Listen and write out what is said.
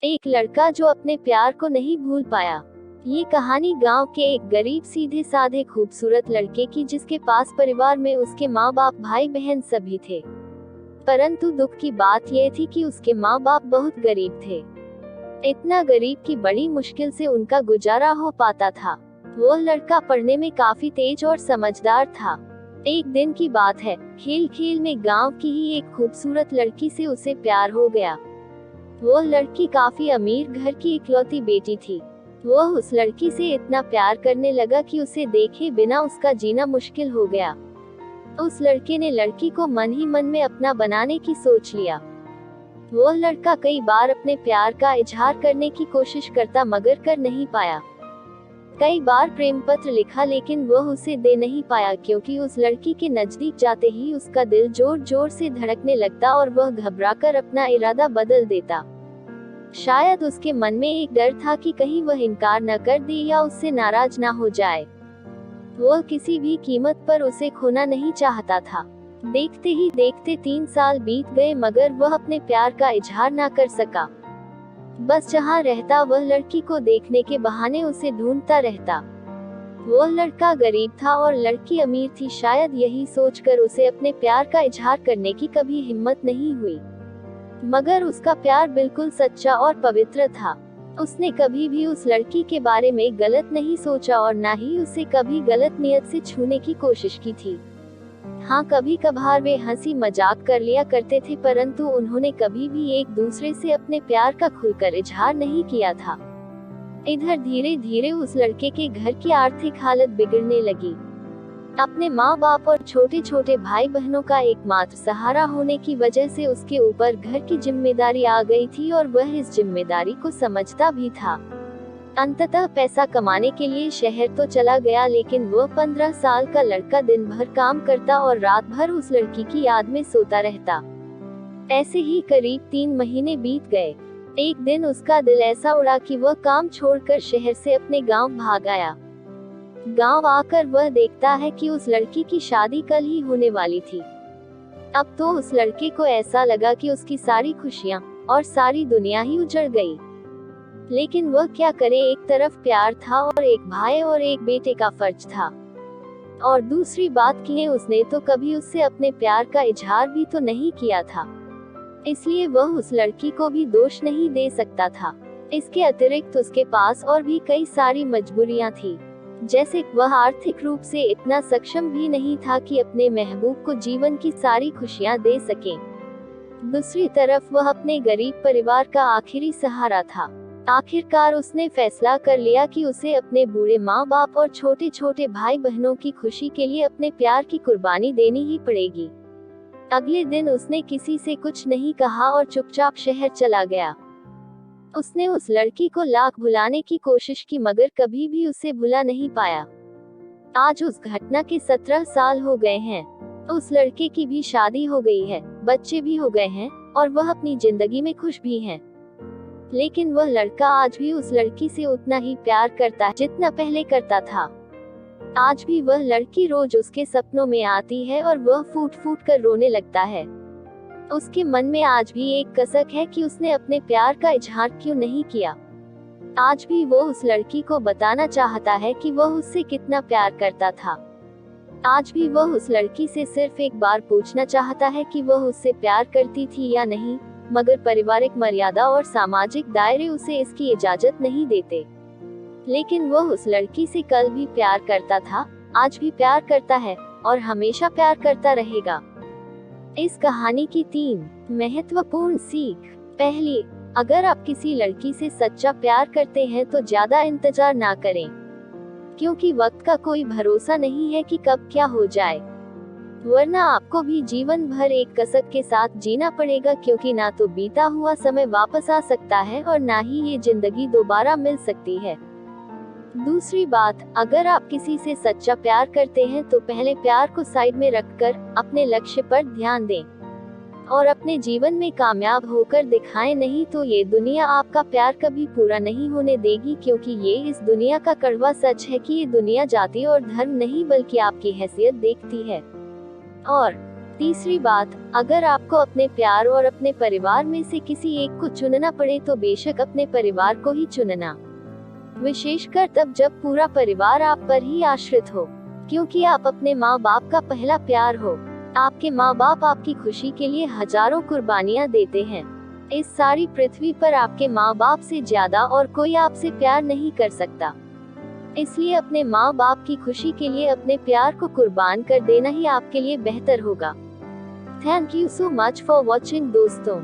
एक लड़का जो अपने प्यार को नहीं भूल पाया। ये कहानी गांव के एक गरीब सीधे साधे खूबसूरत लड़के की, जिसके पास परिवार में उसके माँ बाप भाई बहन सभी थे। परंतु दुख की बात यह थी कि उसके माँ बाप बहुत गरीब थे। इतना गरीब कि बड़ी मुश्किल से उनका गुजारा हो पाता था। वो लड़का पढ़ने में काफी तेज और समझदार था। एक दिन की बात है, खेल खेल में गांव की ही एक खूबसूरत लड़की से उसे प्यार हो गया। वो लड़की काफी अमीर घर की इकलौती बेटी थी। वो उस लड़की से इतना प्यार करने लगा कि उसे देखे बिना उसका जीना मुश्किल हो गया। उस लड़के ने लड़की को मन ही मन में अपना बनाने की सोच लिया। वो लड़का कई बार अपने प्यार का इजहार करने की कोशिश करता, मगर कर नहीं पाया। कई बार प्रेम पत्र लिखा, लेकिन वह उसे दे नहीं पाया, क्योंकि उस लड़की के नजदीक जाते ही उसका दिल जोर जोर से धड़कने लगता और वह घबराकर अपना इरादा बदल देता। शायद उसके मन में एक डर था कि कहीं वह इनकार न कर दे या उससे नाराज ना हो जाए। वह किसी भी कीमत पर उसे खोना नहीं चाहता था। देखते ही देखते 3 साल बीत गए, मगर वह अपने प्यार का इजहार ना कर सका। बस जहाँ रहता वह लड़की को देखने के बहाने उसे ढूंढता रहता। वो लड़का गरीब था और लड़की अमीर थी। शायद यही सोचकर उसे अपने प्यार का इजहार करने की कभी हिम्मत नहीं हुई, मगर उसका प्यार बिल्कुल सच्चा और पवित्र था। उसने कभी भी उस लड़की के बारे में गलत नहीं सोचा और ना ही उसे कभी गलत नियत से छूने की कोशिश की थी। हाँ, कभी कभार वे हंसी मजाक कर लिया करते थे, परंतु उन्होंने कभी भी एक दूसरे से अपने प्यार का खुलकर इजहार नहीं किया था। इधर धीरे धीरे उस लड़के के घर की आर्थिक हालत बिगड़ने लगी। अपने माँ बाप और छोटे छोटे भाई बहनों का एकमात्र सहारा होने की वजह से उसके ऊपर घर की जिम्मेदारी आ गई थी और वह इस जिम्मेदारी को समझता भी था। अंततः पैसा कमाने के लिए शहर तो चला गया, लेकिन वह 15 साल का लड़का दिन भर काम करता और रात भर उस लड़की की याद में सोता रहता। ऐसे ही करीब 3 महीने बीत गए। एक दिन उसका दिल ऐसा उड़ा कि वह काम छोड़कर शहर से अपने गांव भाग आया। गांव आकर वह देखता है कि उस लड़की की शादी कल ही होने वाली थी। अब तो उस लड़के को ऐसा लगा कि उसकी सारी खुशियां और सारी दुनिया ही उजड़ गई। लेकिन वह क्या करे, एक तरफ प्यार था और एक भाई और एक बेटे का फर्ज था। और दूसरी बात कि उसने तो कभी उससे अपने प्यार का इजहार भी तो नहीं किया था, इसलिए वह उस लड़की को भी दोष नहीं दे सकता था। इसके अतिरिक्त उसके पास और भी कई सारी मजबूरियां थी, जैसे वह आर्थिक रूप से इतना सक्षम भी नहीं था कि अपने महबूब को जीवन की सारी खुशियां दे सके। दूसरी तरफ वह अपने गरीब परिवार का आखिरी सहारा था। आखिरकार उसने फैसला कर लिया कि उसे अपने बूढ़े माँ बाप और छोटे छोटे भाई बहनों की खुशी के लिए अपने प्यार की कुर्बानी देनी ही पड़ेगी। अगले दिन उसने किसी से कुछ नहीं कहा और चुपचाप शहर चला गया। उसने उस लड़की को लाख भुलाने की कोशिश की, मगर कभी भी उसे भुला नहीं पाया। आज उस घटना के 17 साल हो गए हैं। उस लड़के की भी शादी हो गई है, बच्चे भी हो गए हैं और वह अपनी जिंदगी में खुश भी है। लेकिन वह लड़का आज भी उस लड़की से उतना ही प्यार करता है जितना पहले करता था। आज भी वह लड़की रोज उसके सपनों में आती है और वह फूट फूट कर रोने लगता है। उसके मन में आज भी एक कसक है कि उसने अपने प्यार का इजहार क्यों नहीं किया। आज भी वो उस लड़की को बताना चाहता है कि वह उससे कितना प्यार करता था। आज भी वह उस लड़की से सिर्फ एक बार पूछना चाहता है कि वह उससे प्यार करती थी या नहीं, मगर पारिवारिक मर्यादा और सामाजिक दायरे उसे इसकी इजाजत नहीं देते। लेकिन वह उस लड़की से कल भी प्यार करता था, आज भी प्यार करता है और हमेशा प्यार करता रहेगा। इस कहानी की 3 महत्वपूर्ण सीख। पहली, अगर आप किसी लड़की से सच्चा प्यार करते हैं तो ज्यादा इंतजार ना करें, क्योंकि वक्त का कोई भरोसा नहीं है कि कब क्या हो जाए। वरना आपको भी जीवन भर एक कसक के साथ जीना पड़ेगा, क्योंकि ना तो बीता हुआ समय वापस आ सकता है और ना ही ये जिंदगी दोबारा मिल सकती है। दूसरी बात, अगर आप किसी से सच्चा प्यार करते हैं तो पहले प्यार को साइड में रखकर अपने लक्ष्य पर ध्यान दें और अपने जीवन में कामयाब होकर दिखाएं, नहीं तो ये दुनिया आपका प्यार कभी पूरा नहीं होने देगी, क्योंकि ये इस दुनिया का कड़वा सच है कि ये दुनिया जाति और धर्म नहीं बल्कि आपकी हैसियत देखती है। और तीसरी बात, अगर आपको अपने प्यार और अपने परिवार में से किसी एक को चुनना पड़े तो बेशक अपने परिवार को ही चुनना, विशेषकर तब जब पूरा परिवार आप पर ही आश्रित हो, क्योंकि आप अपने माँ बाप का पहला प्यार हो। आपके माँ बाप आपकी खुशी के लिए हजारों कुर्बानियाँ देते हैं। इस सारी पृथ्वी पर आपके माँ बाप से ज्यादा और कोई आपसे प्यार नहीं कर सकता। इसलिए अपने माँ बाप की खुशी के लिए अपने प्यार को कुर्बान कर देना ही आपके लिए बेहतर होगा। Thank you so much for watching दोस्तों।